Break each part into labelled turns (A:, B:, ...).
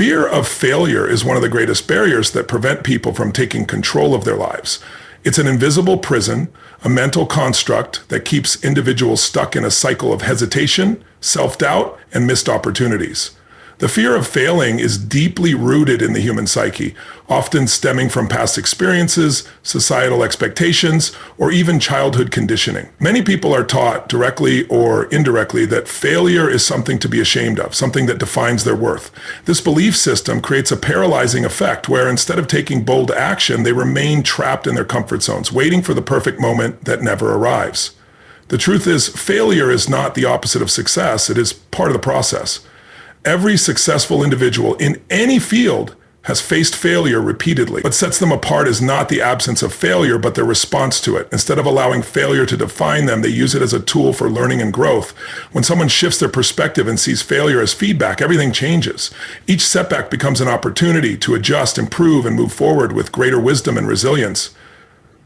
A: Fear of failure is one of the greatest barriers that prevent people from taking control of their lives. It's an invisible prison, a mental construct that keeps individuals stuck in a cycle of hesitation, self-doubt, and missed opportunities. The fear of failing is deeply rooted in the human psyche, often stemming from past experiences, societal expectations, or even childhood conditioning. Many people are taught, directly or indirectly, that failure is something to be ashamed of, something that defines their worth. This belief system creates a paralyzing effect where instead of taking bold action, they remain trapped in their comfort zones, waiting for the perfect moment that never arrives. The truth is, failure is not the opposite of success. It is part of the process. Every successful individual in any field has faced failure repeatedly. What sets them apart is not the absence of failure, but their response to it. Instead of allowing failure to define them, they use it as a tool for learning and growth. When someone shifts their perspective and sees failure as feedback, everything changes. Each setback becomes an opportunity to adjust, improve, and move forward with greater wisdom and resilience.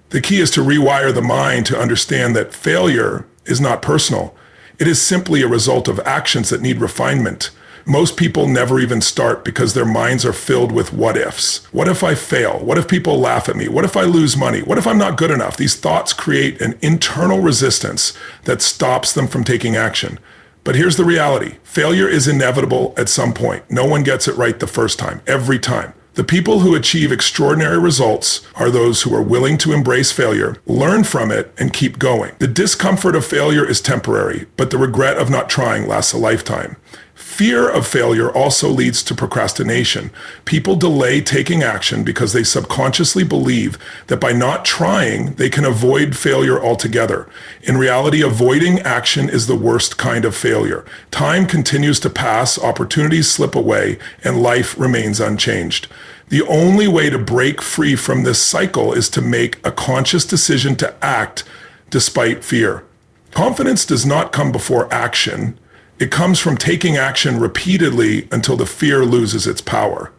A: The key is to rewire the mind to understand that failure is not personal. It is simply a result of actions that need refinement. Most people never even start because their minds are filled with what ifs. What if I fail? What if people laugh at me? What if I lose money? What if I'm not good enough? These thoughts create an internal resistance that stops them from taking action. But here's the reality. Failure is inevitable at some point. No one gets it right the first time, every time. The people who achieve extraordinary results are those who are willing to embrace failure, learn from it, and keep going. The discomfort of failure is temporary, but the regret of not trying lasts a lifetime. Fear of failure also leads to procrastination. People delay taking action because they subconsciously believe that by not trying, they can avoid failure altogether. In reality, avoiding action is the worst kind of failure. Time continues to pass, opportunities slip away, and life remains unchanged. The only way to break free from this cycle is to make a conscious decision to act despite fear. Confidence does not come before action. It comes from taking action repeatedly until the fear loses its power.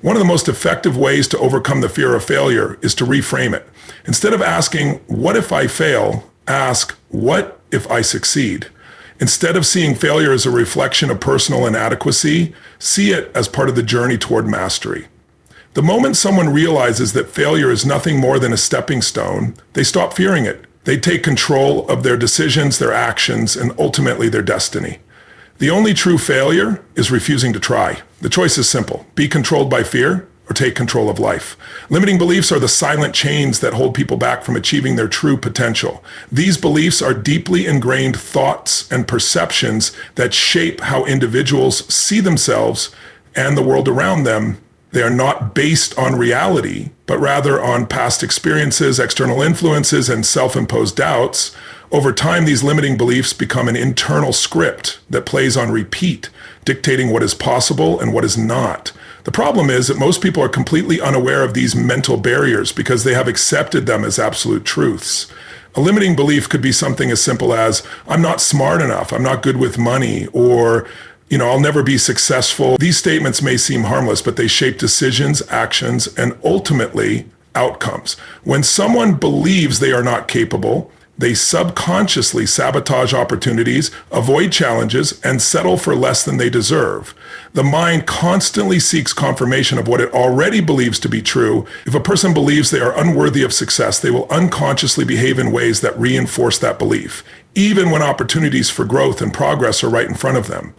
A: One of the most effective ways to overcome the fear of failure is to reframe it. Instead of asking, what if I fail? Ask, what if I succeed? Instead of seeing failure as a reflection of personal inadequacy, see it as part of the journey toward mastery. The moment someone realizes that failure is nothing more than a stepping stone, they stop fearing it. They take control of their decisions, their actions, and ultimately their destiny. The only true failure is refusing to try. The choice is simple. Be controlled by fear or take control of life. Limiting beliefs are the silent chains that hold people back from achieving their true potential. These beliefs are deeply ingrained thoughts and perceptions that shape how individuals see themselves and the world around them. They are not based on reality, but rather on past experiences, external influences, and self-imposed doubts. Over time, these limiting beliefs become an internal script that plays on repeat, dictating what is possible and what is not. The problem is that most people are completely unaware of these mental barriers because they have accepted them as absolute truths. A limiting belief could be something as simple as, I'm not smart enough, I'm not good with money, or I'll never be successful. These statements may seem harmless, but they shape decisions, actions, and ultimately outcomes. When someone believes they are not capable, they subconsciously sabotage opportunities, avoid challenges, and settle for less than they deserve. The mind constantly seeks confirmation of what it already believes to be true. If a person believes they are unworthy of success, they will unconsciously behave in ways that reinforce that belief, even when opportunities for growth and progress are right in front of them.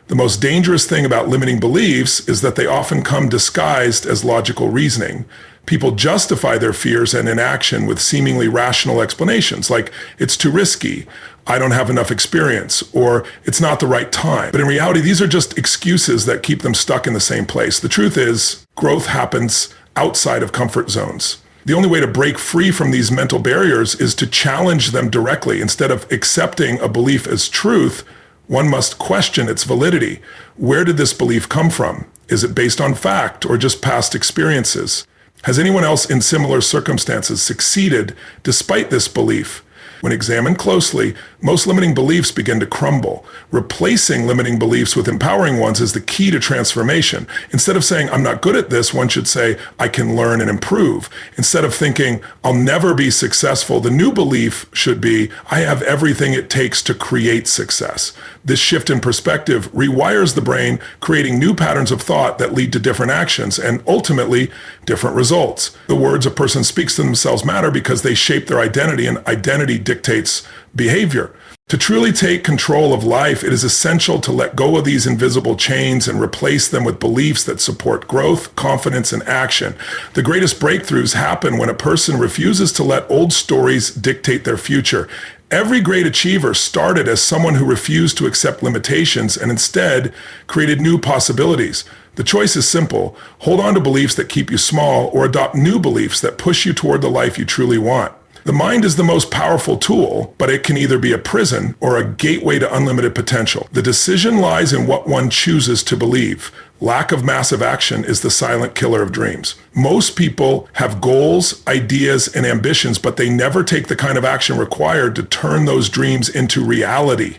A: The most dangerous thing about limiting beliefs is that they often come disguised as logical reasoning. People justify their fears and inaction with seemingly rational explanations, like it's too risky, I don't have enough experience, or it's not the right time. But in reality, these are just excuses that keep them stuck in the same place. The truth is, growth happens outside of comfort zones. The only way to break free from these mental barriers is to challenge them directly. Instead of accepting a belief as truth, one must question its validity. Where did this belief come from? Is it based on fact or just past experiences? Has anyone else in similar circumstances succeeded despite this belief? When examined closely, most limiting beliefs begin to crumble. Replacing limiting beliefs with empowering ones is the key to transformation. Instead of saying, I'm not good at this, one should say, I can learn and improve. Instead of thinking, I'll never be successful, the new belief should be, I have everything it takes to create success. This shift in perspective rewires the brain, creating new patterns of thought that lead to different actions and ultimately different results. The words a person speaks to themselves matter because they shape their identity, and identity dictates behavior. To truly take control of life, it is essential to let go of these invisible chains and replace them with beliefs that support growth, confidence, and action. The greatest breakthroughs happen when a person refuses to let old stories dictate their future. Every great achiever started as someone who refused to accept limitations and instead created new possibilities. The choice is simple. Hold on to beliefs that keep you small or adopt new beliefs that push you toward the life you truly want. The mind is the most powerful tool, but it can either be a prison or a gateway to unlimited potential. The decision lies in what one chooses to believe. Lack of massive action is the silent killer of dreams. Most people have goals, ideas, and ambitions, but they never take the kind of action required to turn those dreams into reality.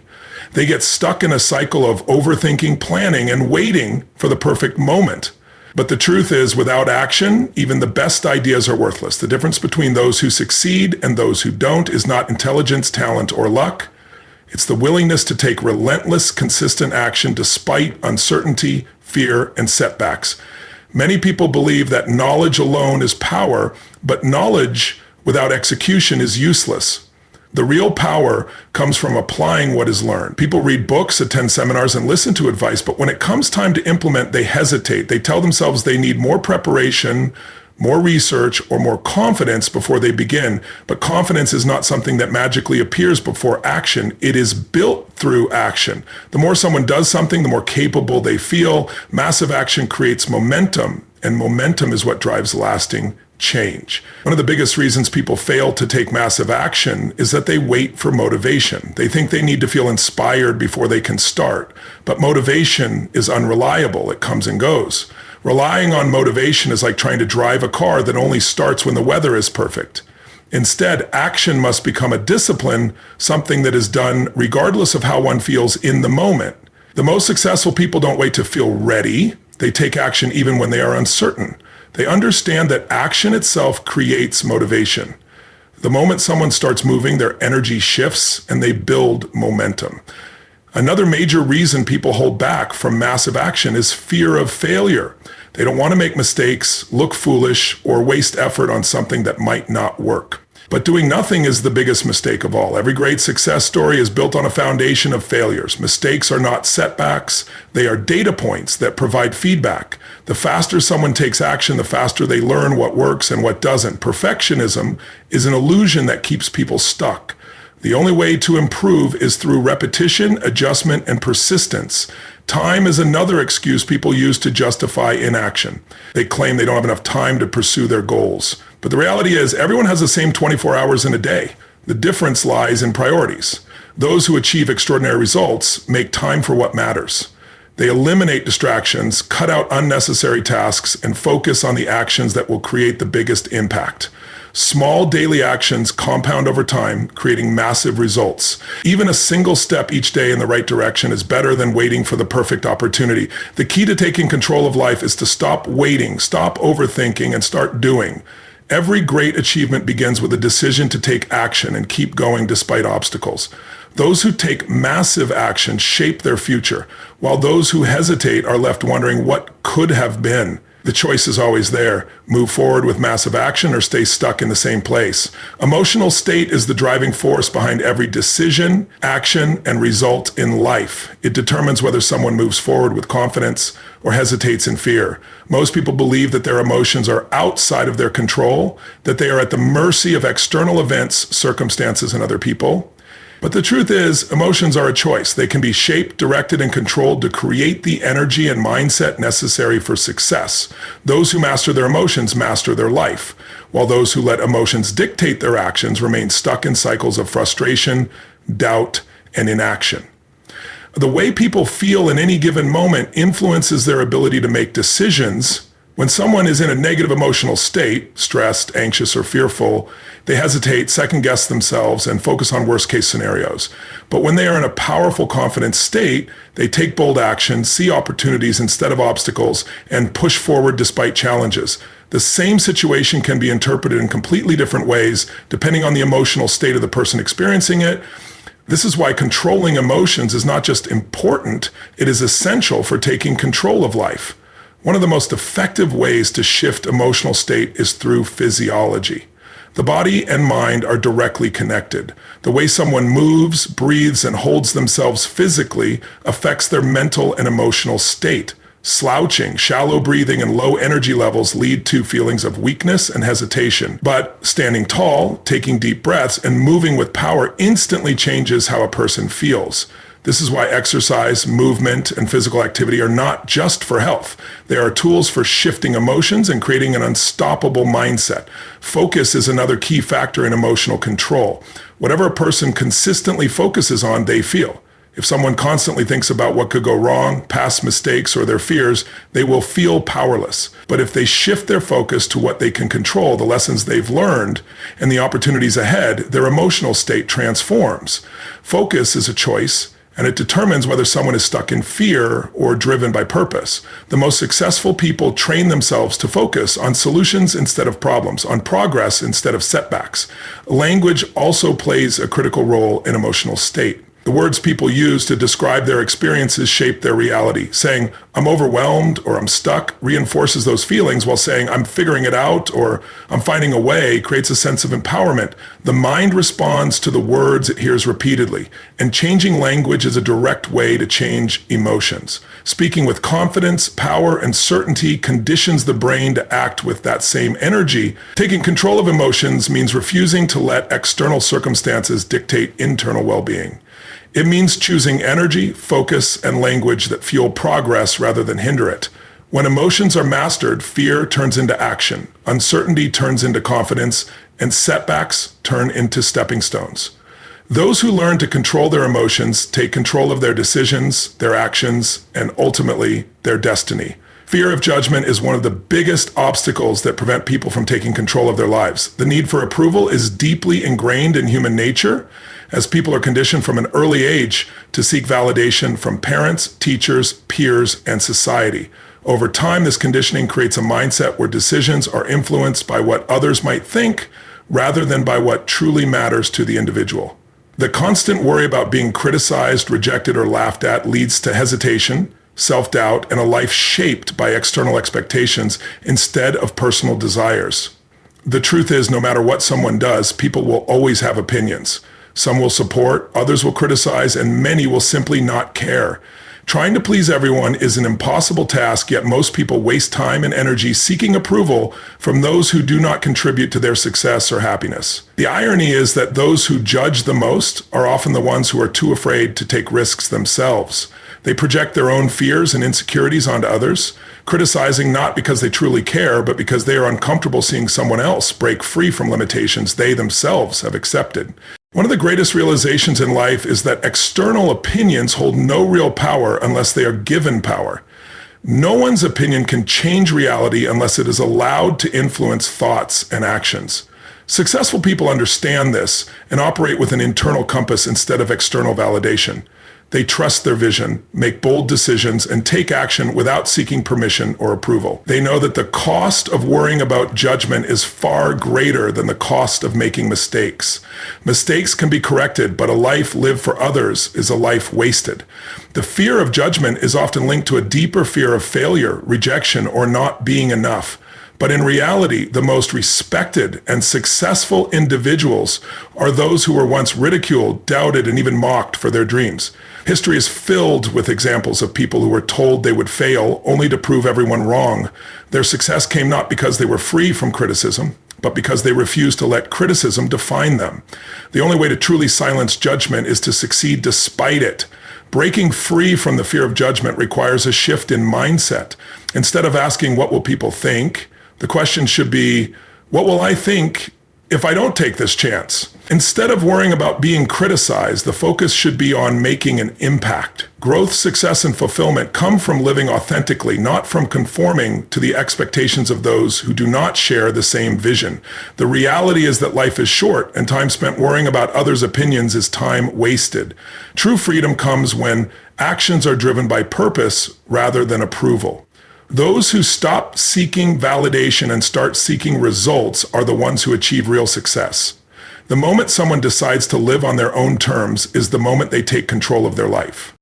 A: They get stuck in a cycle of overthinking, planning, and waiting for the perfect moment. But the truth is, without action, even the best ideas are worthless. The difference between those who succeed and those who don't is not intelligence, talent, or luck. It's the willingness to take relentless, consistent action despite uncertainty, fear, and setbacks. Many people believe that knowledge alone is power, but knowledge without execution is useless. The real power comes from applying what is learned. People read books, attend seminars, and listen to advice, but when it comes time to implement, they hesitate. They tell themselves they need more preparation, more research, or more confidence before they begin. But confidence is not something that magically appears before action. It is built through action. The more someone does something, the more capable they feel. Massive action creates momentum, and momentum is what drives lasting change. One of the biggest reasons people fail to take massive action is that they wait for motivation. They think they need to feel inspired before they can start. But motivation is unreliable. It comes and goes. Relying on motivation is like trying to drive a car that only starts when the weather is perfect. Instead, action must become a discipline, something that is done regardless of how one feels in the moment. The most successful people don't wait to feel ready. They take action even when they are uncertain. They understand that action itself creates motivation. The moment someone starts moving, their energy shifts and they build momentum. Another major reason people hold back from massive action is fear of failure. They don't want to make mistakes, look foolish, or waste effort on something that might not work. But doing nothing is the biggest mistake of all. Every great success story is built on a foundation of failures. Mistakes are not setbacks. They are data points that provide feedback. The faster someone takes action, the faster they learn what works and what doesn't. Perfectionism is an illusion that keeps people stuck. The only way to improve is through repetition, adjustment, and persistence. Time is another excuse people use to justify inaction. They claim they don't have enough time to pursue their goals. But the reality is, everyone has the same 24 hours in a day. The difference lies in priorities. Those who achieve extraordinary results make time for what matters. They eliminate distractions, cut out unnecessary tasks, and focus on the actions that will create the biggest impact. Small daily actions compound over time, creating massive results. Even a single step each day in the right direction is better than waiting for the perfect opportunity. The key to taking control of life is to stop waiting, stop overthinking, and start doing. Every great achievement begins with a decision to take action and keep going despite obstacles. Those who take massive action shape their future, while those who hesitate are left wondering what could have been. The choice is always there. Move forward with massive action or stay stuck in the same place. Emotional state is the driving force behind every decision, action, and result in life. It determines whether someone moves forward with confidence or hesitates in fear. Most people believe that their emotions are outside of their control, that they are at the mercy of external events, circumstances, and other people. But the truth is, emotions are a choice. They can be shaped, directed, and controlled to create the energy and mindset necessary for success. Those who master their emotions master their life, while those who let emotions dictate their actions remain stuck in cycles of frustration, doubt, and inaction. The way people feel in any given moment influences their ability to make decisions, When someone is in a negative emotional state, stressed, anxious, or fearful, they hesitate, second-guess themselves, and focus on worst-case scenarios. But when they are in a powerful, confident state, they take bold action, see opportunities instead of obstacles, and push forward despite challenges. The same situation can be interpreted in completely different ways, depending on the emotional state of the person experiencing it. This is why controlling emotions is not just important, it is essential for taking control of life. One of the most effective ways to shift emotional state is through physiology. The body and mind are directly connected. The way someone moves, breathes, and holds themselves physically affects their mental and emotional state. Slouching, shallow breathing, and low energy levels lead to feelings of weakness and hesitation. But standing tall, taking deep breaths, and moving with power instantly changes how a person feels. This is why exercise, movement, and physical activity are not just for health. They are tools for shifting emotions and creating an unstoppable mindset. Focus is another key factor in emotional control. Whatever a person consistently focuses on, they feel. If someone constantly thinks about what could go wrong, past mistakes, or their fears, they will feel powerless. But if they shift their focus to what they can control, the lessons they've learned, and the opportunities ahead, their emotional state transforms. Focus is a choice, and it determines whether someone is stuck in fear or driven by purpose. The most successful people train themselves to focus on solutions instead of problems, on progress instead of setbacks. Language also plays a critical role in emotional state. The words people use to describe their experiences shape their reality. Saying, "I'm overwhelmed" or "I'm stuck" reinforces those feelings, while saying, "I'm figuring it out" or "I'm finding a way" creates a sense of empowerment. The mind responds to the words it hears repeatedly, and changing language is a direct way to change emotions. Speaking with confidence, power, and certainty conditions the brain to act with that same energy. Taking control of emotions means refusing to let external circumstances dictate internal well-being. It means choosing energy, focus, and language that fuel progress rather than hinder it. When emotions are mastered, fear turns into action, uncertainty turns into confidence, and setbacks turn into stepping stones. Those who learn to control their emotions take control of their decisions, their actions, and ultimately, their destiny. Fear of judgment is one of the biggest obstacles that prevent people from taking control of their lives. The need for approval is deeply ingrained in human nature, as people are conditioned from an early age to seek validation from parents, teachers, peers, and society. Over time, this conditioning creates a mindset where decisions are influenced by what others might think rather than by what truly matters to the individual. The constant worry about being criticized, rejected, or laughed at leads to hesitation, self-doubt, and a life shaped by external expectations instead of personal desires. The truth is, no matter what someone does, people will always have opinions. Some will support, others will criticize, and many will simply not care. Trying to please everyone is an impossible task, yet most people waste time and energy seeking approval from those who do not contribute to their success or happiness. The irony is that those who judge the most are often the ones who are too afraid to take risks themselves. They project their own fears and insecurities onto others, criticizing not because they truly care, but because they are uncomfortable seeing someone else break free from limitations they themselves have accepted. One of the greatest realizations in life is that external opinions hold no real power unless they are given power. No one's opinion can change reality unless it is allowed to influence thoughts and actions. Successful people understand this and operate with an internal compass instead of external validation. They trust their vision, make bold decisions, and take action without seeking permission or approval. They know that the cost of worrying about judgment is far greater than the cost of making mistakes. Mistakes can be corrected, but a life lived for others is a life wasted. The fear of judgment is often linked to a deeper fear of failure, rejection, or not being enough. But in reality, the most respected and successful individuals are those who were once ridiculed, doubted, and even mocked for their dreams. History is filled with examples of people who were told they would fail only to prove everyone wrong. Their success came not because they were free from criticism, but because they refused to let criticism define them. The only way to truly silence judgment is to succeed despite it. Breaking free from the fear of judgment requires a shift in mindset. Instead of asking, "What will people think?" the question should be, "What will I think if I don't take this chance?" Instead of worrying about being criticized, the focus should be on making an impact. Growth, success, and fulfillment come from living authentically, not from conforming to the expectations of those who do not share the same vision. The reality is that life is short, and time spent worrying about others' opinions is time wasted. True freedom comes when actions are driven by purpose rather than approval. Those who stop seeking validation and start seeking results are the ones who achieve real success. The moment someone decides to live on their own terms is the moment they take control of their life.